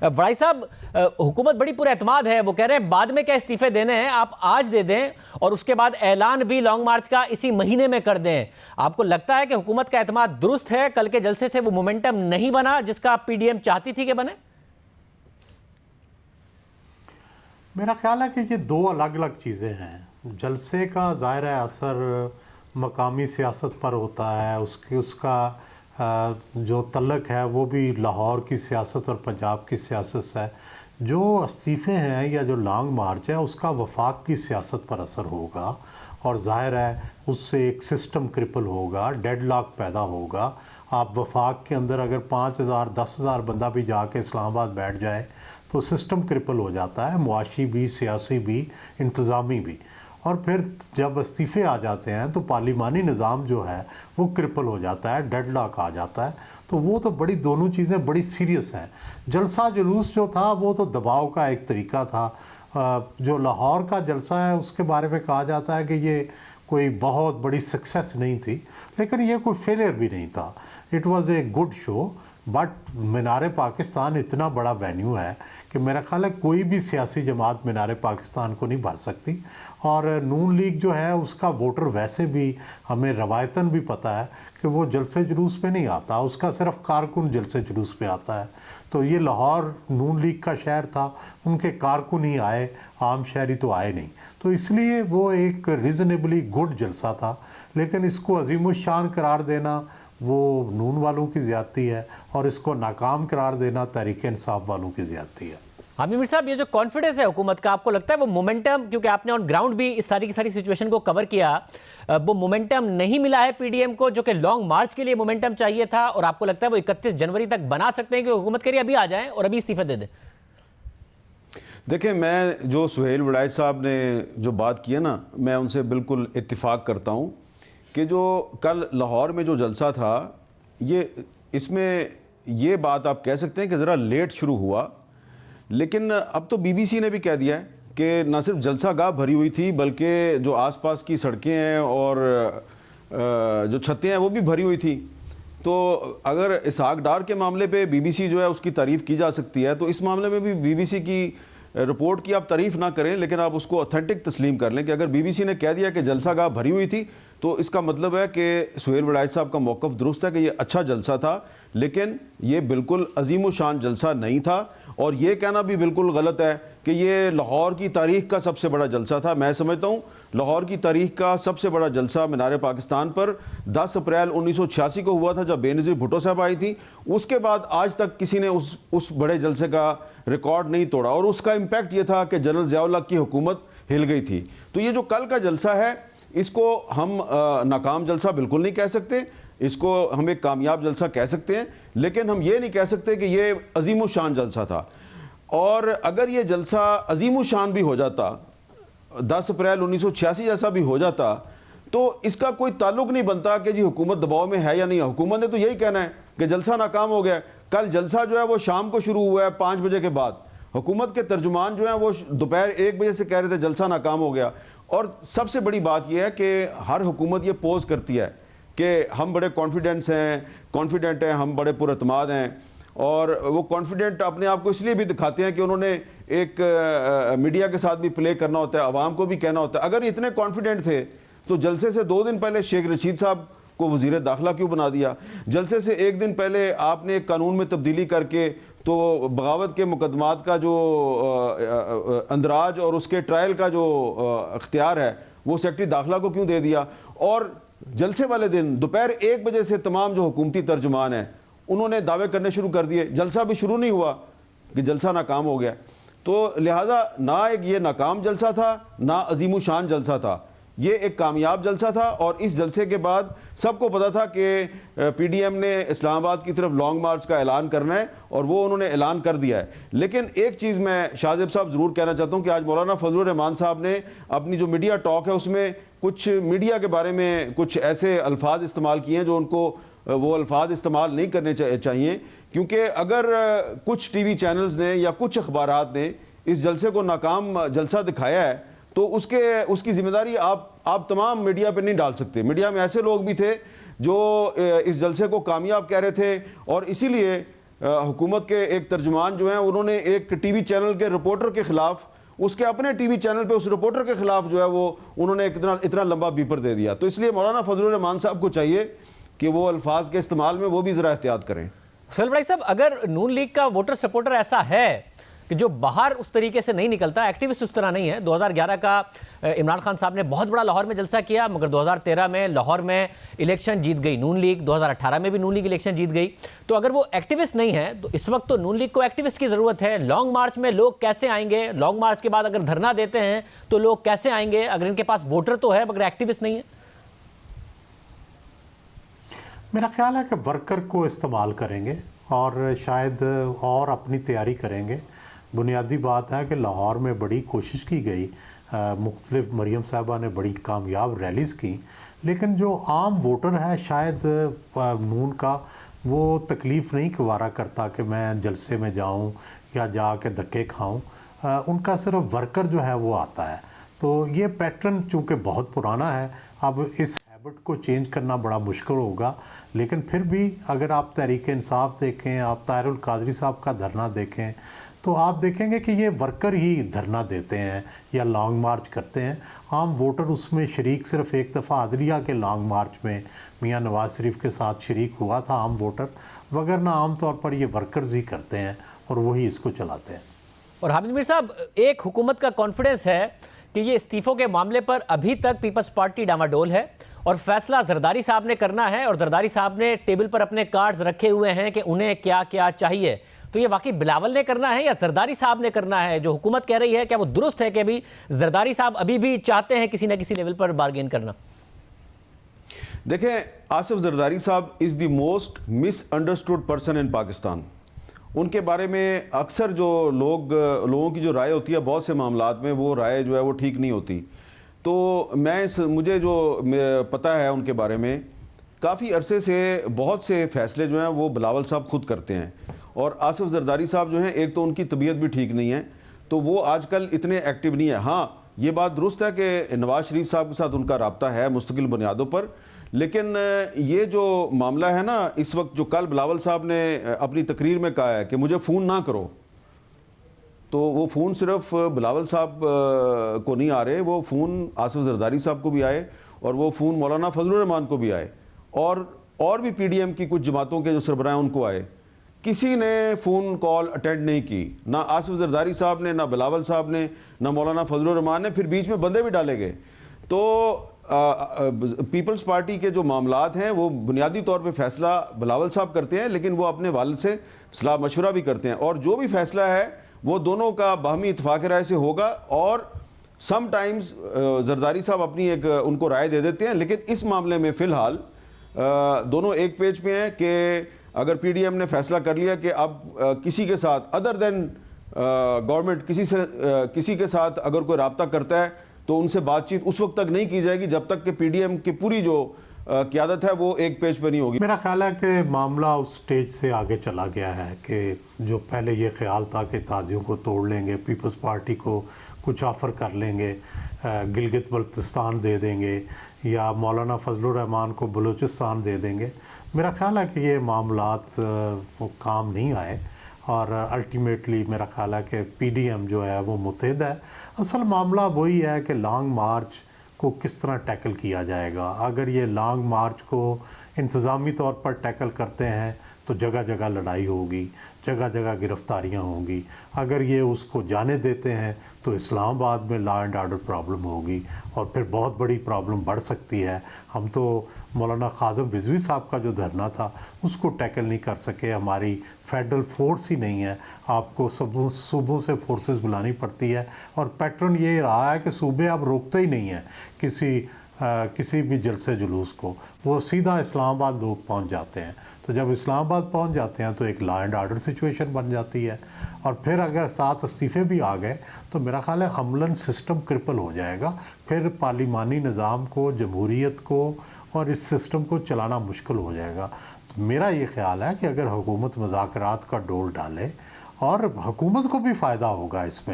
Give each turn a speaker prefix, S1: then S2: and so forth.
S1: वड़ाई साहब, हुकूमत बड़ी पुरएतमाद है, वो कह रहे हैं बाद में क्या इस्तीफे देने हैं, आप आज दे दें और उसके बाद ऐलान भी लॉन्ग मार्च का इसी महीने में कर दें। आपको लगता है कि हुकूमत का एतमाद दुरुस्त है? कल के जलसे से वो मोमेंटम नहीं बना जिसका पीडीएम चाहती थी कि बने?
S2: मेरा ख्याल है कि ये दो अलग अलग चीज़ें हैं। जलसे का ज़ाहिर है असर मकामी सियासत पर होता है, उसका जो तल्लक है वो भी लाहौर की सियासत और पंजाब की सियासत से है। जो इस्तीफ़े हैं या जो लॉन्ग मार्च है उसका वफाक की सियासत पर असर होगा और ज़ाहिर है उससे एक सिस्टम क्रिपल होगा, डेडलॉक पैदा होगा। आप वफाक के अंदर अगर 5,000 10,000 बंदा भी जाके इस्लामाबाद बैठ जाए तो सिस्टम क्रिपल हो जाता है, मुआशी भी, सियासी भी, इंतज़ामी भी। और फिर जब इस्तीफ़े आ जाते हैं तो पार्लिमानी निज़ाम जो है वो क्रिपल हो जाता है, डेडलॉक आ जाता है। तो वो तो बड़ी दोनों चीज़ें बड़ी सीरियस हैं। जलसा जुलूस जो था वो तो दबाव का एक तरीका था। जो लाहौर का जलसा है उसके बारे में कहा जाता है कि ये कोई बहुत बड़ी सक्सेस नहीं थी, लेकिन ये कोई फेलियर भी नहीं था। It was a good show. But Minar Pakistan इतना बड़ा वेन्यू है कि मेरा ख्याल है कोई भी सियासी जमात मीनार पाकिस्तान को नहीं भर सकती। और नून लीग जो है उसका वोटर वैसे भी हमें रवायतन भी पता है कि वो जलसे जुलूस पे नहीं आता, उसका सिर्फ कारकुन जलसे जुलूस पे आता है। तो ये लाहौर नून लीग का शहर था, उनके कारकुन ही आए, आम शहरी तो आए नहीं। तो इसलिए वो एक रीज़नेबली गुड जलसा था। लेकिन इसको अजीमुशान करार देना वो नून वालों की ज़्यादती है और इसको नाकाम करार देना तहरीक इंसाफ वालों की ज़्यादती है।
S1: हामिद मीर साहब, ये जो कॉन्फिडेंस है हुकूमत का, आपको लगता है वो मोमेंटम, क्योंकि आपने ऑन ग्राउंड भी इस सारी की सारी सिचुएशन को कवर किया, वो मोमेंटम नहीं मिला है पीडीएम को जो कि लॉन्ग मार्च के लिए मोमेंटम चाहिए था, और आपको लगता है वो 31 जनवरी तक बना सकते हैं कि हुकूमत कह रही अभी आ जाएं और अभी इस्तीफा दे दें?
S3: देखिए, मैं जो सुहेल वड़ाई साहब ने जो बात की है ना, मैं उनसे बिल्कुल इत्तिफाक करता हूँ कि जो कल लाहौर में जो जलसा था, ये इसमें ये बात आप कह सकते हैं कि ज़रा लेट शुरू हुआ। लेकिन अब तो बीबीसी ने भी कह दिया है कि न सिर्फ जलसा गाह भरी हुई थी बल्कि जो आसपास की सड़कें हैं और जो छतें हैं वो भी भरी हुई थी। तो अगर इसहाक डार के मामले पे बीबीसी जो है उसकी तारीफ़ की जा सकती है, तो इस मामले में भी बीबीसी की रिपोर्ट की आप तारीफ़ ना करें, लेकिन आप उसको ऑथेंटिक तस्लीम कर लें कि अगर बीबीसी ने कह दिया कि जलसा गाह भरी हुई थी तो इसका मतलब है कि सुहेल वड़ाई साहब का मौक़िफ़ दुरुस्त है कि ये अच्छा जलसा था, लेकिन ये बिल्कुल अजीम शान जलसा नहीं था। और ये कहना भी बिल्कुल गलत है कि ये लाहौर की तारीख़ का सबसे बड़ा जलसा था। मैं समझता हूँ लाहौर की तारीख़ का सबसे बड़ा जलसा मीनार पाकिस्तान पर 10 अप्रैल 1986 को हुआ था, जब बेनज़ीर भुट्टो साहब आई थी। उसके बाद आज तक किसी ने उस बड़े जलसे का रिकॉर्ड नहीं तोड़ा, और उसका इम्पैक्ट ये था कि जनरल ज़िया-उल हक की हुकूमत हिल गई थी। तो ये जो कल का जलसा है इसको हम नाकाम जलसा बिल्कुल नहीं कह सकते, इसको हम एक कामयाब जलसा कह सकते हैं, लेकिन हम ये नहीं कह सकते कि ये अजीम शान जलसा था। और अगर ये जलसा अजीम शान भी हो जाता, 10 अप्रैल 1986 जैसा भी हो जाता, तो इसका कोई ताल्लुक नहीं बनता कि जी हुकूमत दबाव में है या नहीं है। हुकूमत ने तो यही कहना है कि जलसा नाकाम हो गया। कल जलसा जो है वो शाम को शुरू हुआ है 5 बजे के बाद। हुकूमत के तर्जुमान जो है वो दोपहर 1 बजे से कह रहे थे जलसा नाकाम हो गया। और सबसे बड़ी बात यह है कि हर हुकूमत ये पोज करती है कि हम बड़े कॉन्फिडेंट हैं, हम बड़े पुरअतमाद हैं, और वो कॉन्फिडेंट अपने आप को इसलिए भी दिखाते हैं कि उन्होंने एक मीडिया के साथ भी प्ले करना होता है, आवाम को भी कहना होता है। अगर इतने कॉन्फिडेंट थे तो जलसे से 2 दिन पहले शेख रशीद साहब को वज़ीर दाखिला क्यों बना दिया? जलसे से 1 दिन पहले आपने एक कानून में तब्दीली करके तो बगावत के मुकदमात का जो अंदराज और उसके ट्रायल का जो अख्तियार है वो सेक्रेटरी दाखिला को क्यों दे दिया? और जलसे वाले दिन दोपहर 1 बजे से तमाम जो हुकूमती तर्जुमान हैं उन्होंने दावे करने शुरू कर दिए। जलसा भी शुरू नहीं हुआ कि जलसा नाकाम हो गया। तो लिहाजा ना एक ये नाकाम जलसा था, ना अजीम शान जलसा था, ये एक कामयाब जलसा था। और इस जलसे के बाद सबको पता था कि पीडीएम ने इस्लामाबाद की तरफ लॉन्ग मार्च का ऐलान करना है, और वो उन्होंने ऐलान कर दिया है। लेकिन एक चीज़ मैं शाहजेब साहब ज़रूर कहना चाहता हूँ कि आज मौलाना फजलुर रहमान साहब ने अपनी जो मीडिया टॉक है उसमें कुछ मीडिया के बारे में कुछ ऐसे अल्फाज इस्तेमाल किए हैं जो उनको वो अल्फाज इस्तेमाल नहीं करने चाहिए, क्योंकि अगर कुछ टीवी चैनल्स ने या कुछ अखबारात ने इस जलसे को नाकाम जलसा दिखाया है तो उसकी जिम्मेदारी आप तमाम मीडिया पे नहीं डाल सकते। मीडिया में ऐसे लोग भी थे जो इस जलसे को कामयाब कह रहे थे, और इसीलिए हुकूमत के एक तर्जुमान जो हैं उन्होंने एक टीवी चैनल के रिपोर्टर के ख़िलाफ़, उसके अपने टीवी चैनल पे उस रिपोर्टर के ख़िलाफ़ जो है वो उन्होंने इतना लंबा बीपर दे दिया। तो इसलिए मौलाना फजलुर रहमान साहब को चाहिए कि वो अल्फाज के इस्तेमाल में वो भी ज़रा एहतियात करें।
S1: सुहेल बड़ाई साहब, अगर नून लीग का वोटर सपोर्टर ऐसा है कि जो बाहर उस तरीके से नहीं निकलता, एक्टिविस्ट उस तरह नहीं है, 2011 का इमरान खान साहब ने बहुत बड़ा लाहौर में जलसा किया, मगर 2013 में लाहौर में इलेक्शन जीत गई नून लीग, 2018 में भी नून लीग इलेक्शन जीत गई। तो अगर वो एक्टिविस्ट नहीं है तो इस वक्त तो नून लीग को एक्टिविस्ट की ज़रूरत है। लॉन्ग मार्च में लोग कैसे आएंगे? लॉन्ग मार्च के बाद अगर धरना देते हैं तो लोग कैसे आएंगे अगर इनके पास वोटर तो है मगर एक्टिविस्ट नहीं है?
S2: मेरा ख्याल है कि वर्कर को इस्तेमाल करेंगे और शायद और अपनी तैयारी करेंगे। बुनियादी बात है कि लाहौर में बड़ी कोशिश की गई, मुख्तलिफ मरीम साहबा ने बड़ी कामयाब रैलीज़ की, लेकिन जो आम वोटर है शायद नून का वो तकलीफ़ नहीं गवारा करता कि मैं जलसे में जाऊं या जाके धक्के खाऊं। उनका सिर्फ वर्कर जो है वो आता है। तो ये पैटर्न चूँकि बहुत पुराना है, अब इस हैबिट को चेंज करना बड़ा मुश्किल होगा। लेकिन फिर भी अगर आप तहरीक इंसाफ देखें, आप ताहिरुल कादरी साहब का धरना देखें, तो आप देखेंगे कि ये वर्कर ही धरना देते हैं या लॉन्ग मार्च करते हैं। आम वोटर उसमें शरीक सिर्फ एक दफ़ा अदलिया के लॉन्ग मार्च में मियां नवाज शरीफ के साथ शरीक हुआ था आम वोटर, वगरना आम तौर पर ये वर्कर्स ही करते हैं और वही इसको चलाते हैं।
S1: और हामिद मीर साहब, एक हुकूमत का कॉन्फिडेंस है कि ये इस्तीफ़ों के मामले पर अभी तक पीपल्स पार्टी डामाडोल है और फैसला जरदारी साहब ने करना है, और जरदारी साहब ने टेबल पर अपने कार्ड्स रखे हुए हैं कि उन्हें क्या क्या चाहिए। तो ये वाकई बिलावल ने करना है या जरदारी साहब ने करना है? जो हुकूमत कह रही है क्या वो दुरुस्त है कि अभी जरदारी साहब अभी भी चाहते हैं किसी न किसी लेवल पर बार्गेन करना?
S3: देखें, आसिफ जरदारी साहब is the most misunderstood person in Pakistan. उनके बारे में अक्सर जो लोगों की जो राय होती है बहुत से मामलात में, वो राय जो है वो ठीक नहीं होती। तो मुझे जो पता है उनके बारे में, काफ़ी अरसे से बहुत से फ़ैसले जो हैं वो बिलावल साहब खुद करते हैं। और आसिफ जरदारी साहब जो हैं, एक तो उनकी तबीयत भी ठीक नहीं है, तो वो आजकल इतने एक्टिव नहीं है। हाँ, ये बात दुरुस्त है कि नवाज शरीफ साहब के साथ उनका रब्ता है मुस्तकिल बुनियादों पर, लेकिन ये जो मामला है ना इस वक्त, जो कल बिलावल साहब ने अपनी तकरीर में कहा है कि मुझे फ़ोन ना करो, तो वो फ़ोन सिर्फ बिलावल साहब को नहीं आ रहे, वो फ़ोन आसिफ जरदारी साहब को भी आए और वो फ़ोन मौलाना फजलुर रहमान को भी आए और भी पीडीएम की कुछ जमातों के जो सरबराह उनको आए। किसी ने फ़ोन कॉल अटेंड नहीं की, ना आसिफ जरदारी साहब ने, ना बिलावल साहब ने, ना मौलाना फजलुर रहमान ने। फिर बीच में बंदे भी डाले गए। तो पीपल्स पार्टी के जो मामलात हैं वो बुनियादी तौर पे फ़ैसला बिलावल साहब करते हैं, लेकिन वो अपने वालिद से सलाह मशवरा भी करते हैं, और जो भी फ़ैसला है वो दोनों का बाहमी इत्तेफाक राय से होगा। और समटाइम्स जरदारी साहब अपनी एक उनको राय दे देते हैं, लेकिन इस मामले में फ़िलहाल दोनों एक पेज पे हैं कि अगर पीडीएम ने फैसला कर लिया कि अब किसी के साथ अदर देन गवर्नमेंट किसी के साथ अगर कोई रब्ता करता है तो उनसे बातचीत उस वक्त तक नहीं की जाएगी जब तक कि पीडीएम की पूरी जो क़यादत है वो एक पेज पे नहीं होगी।
S2: मेरा ख्याल है कि मामला उस स्टेज से आगे चला गया है कि जो पहले ये ख्याल था कि इत्तेहादियों को तोड़ लेंगे, पीपल्स पार्टी को कुछ ऑफ़र कर लेंगे, गिलगित बल्तिस्तान दे देंगे या मौलाना फजलुर रहमान को बलूचिस्तान दे देंगे। मेरा ख्याल है कि ये मामलात वो काम नहीं आए और अल्टीमेटली मेरा ख्याल है कि पीडीएम जो है वो मुतहद है। असल मामला वही है कि लॉन्ग मार्च को किस तरह टैकल किया जाएगा। अगर ये लॉन्ग मार्च को इंतज़ामी तौर पर टैकल करते हैं तो जगह जगह लड़ाई होगी, जगह जगह गिरफ्तारियां होंगी। अगर ये उसको जाने देते हैं तो इस्लामाबाद में लॉ एंड आर्डर प्रॉब्लम होगी और फिर बहुत बड़ी प्रॉब्लम बढ़ सकती है। हम तो मौलाना ख़ाज़म रिजवी साहब का जो धरना था उसको टैकल नहीं कर सके, हमारी फेडरल फोर्स ही नहीं है। आपको सूबों से फोर्सेस बुलानी पड़ती है और पैटर्न ये रहा है कि सूबे अब रोकते ही नहीं हैं किसी भी जलसे जुलूस को, वो सीधा इस्लामाबाद लोग पहुंच जाते हैं। तो जब इस्लामाबाद पहुंच जाते हैं तो एक लॉ एंड आर्डर सिचुएशन बन जाती है और फिर अगर 7 इस्तीफ़े भी आ गए तो मेरा ख्याल है अमलन सिस्टम क्रिपल हो जाएगा। फिर पार्लिमानी निज़ाम को, जमहूरियत को और इस सिस्टम को चलाना मुश्किल हो जाएगा। तो मेरा ये ख्याल है कि अगर हुकूमत मुज़ाकरात का डोल डाले और हुकूमत को भी फ़ायदा होगा इसमें